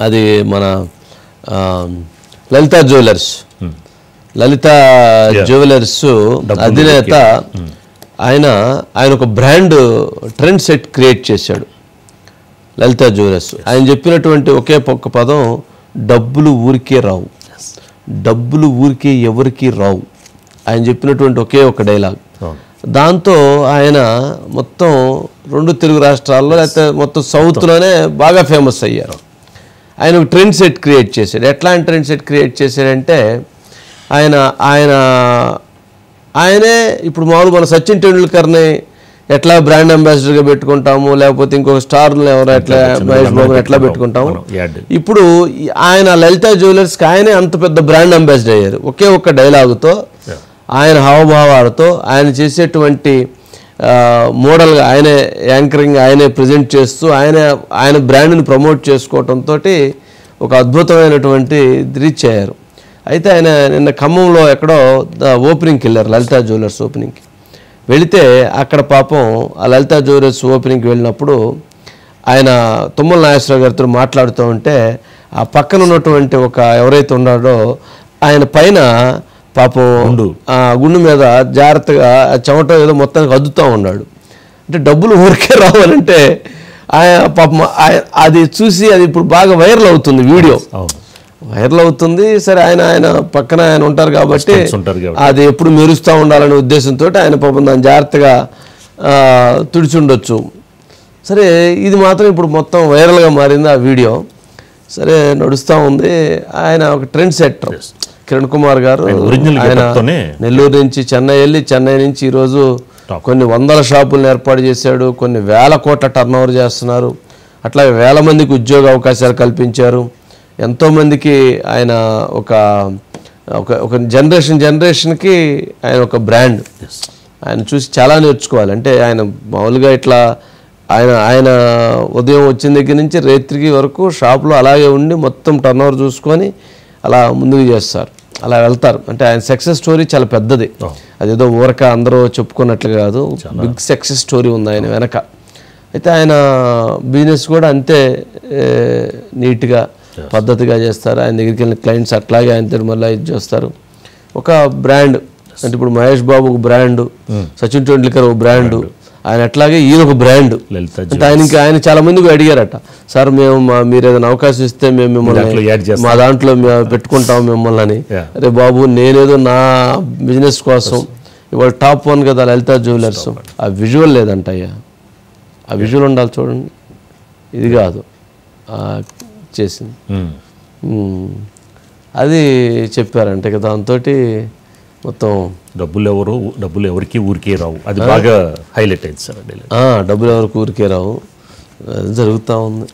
అది మన లలిత జ్యువెలర్స్ అధినేత ఆయన ఒక బ్రాండ్ ట్రెండ్ సెట్ క్రియేట్ చేశాడు లలిత జ్యువెలర్స్. ఆయన చెప్పినటువంటి ఒకే ఒక్క పదం, డబ్బులు ఊరికే రావు, డబ్బులు ఊరికే ఎవరికి రావు. ఆయన చెప్పినటువంటి ఒకే ఒక డైలాగ్. దాంతో ఆయన మొత్తం 2 తెలుగు రాష్ట్రాల్లో లేకపోతే మొత్తం సౌత్లోనే బాగా ఫేమస్ అయ్యారు. ఆయన ఒక ట్రెండ్ సెట్ క్రియేట్ చేశాడు. ఎట్లాంటి ట్రెండ్ సెట్ క్రియేట్ చేశాడంటే ఆయనే ఇప్పుడు మామూలు మన సచిన్ టెండూల్కర్ని ఎట్లా బ్రాండ్ అంబాసిడర్గా పెట్టుకుంటాము, లేకపోతే ఇంకొక స్టార్లు ఎవరు ఎట్లా మహేష్ బాబుని ఎట్లా పెట్టుకుంటాము, ఇప్పుడు ఆయన లలిత జ్యువెలర్స్కి ఆయనే అంత పెద్ద బ్రాండ్ అంబాసిడర్ అయ్యారు. ఒకే ఒక్క డైలాగుతో, ఆయన హావభావాలతో, ఆయన చేసేటువంటి మోడల్గా ఆయనే యాంకరింగ్ ఆయనే ప్రజెంట్ చేస్తూ ఆయన బ్రాండ్ని ప్రమోట్ చేసుకోవడంతో ఒక అద్భుతమైనటువంటి రీచ్ అయ్యారు. అయితే ఆయన నిన్న ఖమ్మంలో ఎక్కడో ఓపెనింగ్కి వెళ్ళారు, లలిత జ్యువెలర్స్ ఓపెనింగ్కి వెళితే అక్కడ పాపం ఆ లలిత జ్యువెలర్స్ ఓపెనింగ్కి వెళ్ళినప్పుడు ఆయన తుమ్మల నాగేశ్వరరావు గారితో మాట్లాడుతూ ఉంటే ఆ పక్కన ఉన్నటువంటి ఒక ఎవరైతే ఉన్నాడో ఆయన పైన పాపం గుండు మీద జాగ్రత్తగా చెమట ఏదో మొత్తానికి అద్దుతూ ఉన్నాడు. అంటే డబ్బులు ఊరికే రావాలంటే పాపం అది చూసి అది ఇప్పుడు బాగా వైరల్ అవుతుంది, వీడియో వైరల్ అవుతుంది. సరే ఆయన పక్కన ఆయన ఉంటారు కాబట్టి అది ఎప్పుడు మెరుస్తూ ఉండాలనే ఉద్దేశంతో ఆయన పాపం దాన్ని జాగ్రత్తగా తుడిచుండొచ్చు. సరే ఇది మాత్రం ఇప్పుడు మొత్తం వైరల్గా మారింది ఆ వీడియో. సరే నడుస్తూ ఉంది. ఆయన ఒక ట్రెండ్ సెట్టర్ కిరణ్ కుమార్ గారు, ఆయన నెల్లూరు నుంచి చెన్నై వెళ్ళి చెన్నై నుంచి ఈరోజు కొన్ని వందల షాపులను ఏర్పాటు చేశాడు, కొన్ని వేల కోట్ల టర్న్ ఓవర్ చేస్తున్నారు. అట్లాగే వేల మందికి ఉద్యోగ అవకాశాలు కల్పించారు. ఎంతోమందికి ఆయన ఒక జనరేషన్కి ఆయన ఒక బ్రాండ్. ఆయన చూసి చాలా నేర్చుకోవాలి. అంటే ఆయన మామూలుగా ఇట్లా ఆయన ఉదయం వచ్చిన దగ్గర నుంచి రాత్రికి వరకు షాప్లో అలాగే ఉండి మొత్తం టర్న్ ఓవర్ చూసుకొని అలా ముందుకు చేస్తారు, అలా వెళ్తారు. అంటే ఆయన సక్సెస్ స్టోరీ చాలా పెద్దది, అదేదో ఊరక అందరూ చెప్పుకున్నట్లు కాదు, బిగ్ సక్సెస్ స్టోరీ ఉంది ఆయన వెనక. అయితే ఆయన బిజినెస్ కూడా అంతే నీట్గా పద్ధతిగా చేస్తారు. ఆయన దగ్గరికి వెళ్ళిన క్లయింట్స్ అట్లాగే ఆయన మళ్ళీ ఇది చేస్తారు. ఒక బ్రాండ్ అంటే ఇప్పుడు మహేష్ బాబు ఒక బ్రాండు, సచిన్ టెండూల్కర్ ఒక బ్రాండు, ఆయన అట్లాగే ఈయన ఒక బ్రాండ్. అంటే ఆయన చాలా మందికి అడిగారట, సార్ మీరు ఏదైనా అవకాశం ఇస్తే మేము మిమ్మల్ని మా దాంట్లో పెట్టుకుంటాం మిమ్మల్ని అని. అరే బాబు, నేనేదో నా బిజినెస్ కోసం ఇవాళ టాప్ 1 కదా లలిత జ్యువెలర్స్. ఆ విజువల్ లేదంట అయ్యా, ఆ విజువల్ ఉండాలి చూడండి. ఇది కాదు చేసింది, అది చెప్పారంటే కదా. దాంతో మొత్తం డబ్బులు ఎవరికి ఊరికే రావు, అది బాగా హైలైట్ అయింది సార్. డబ్బులు ఎవరికి ఊరికే రావు జరుగుతూ ఉంది.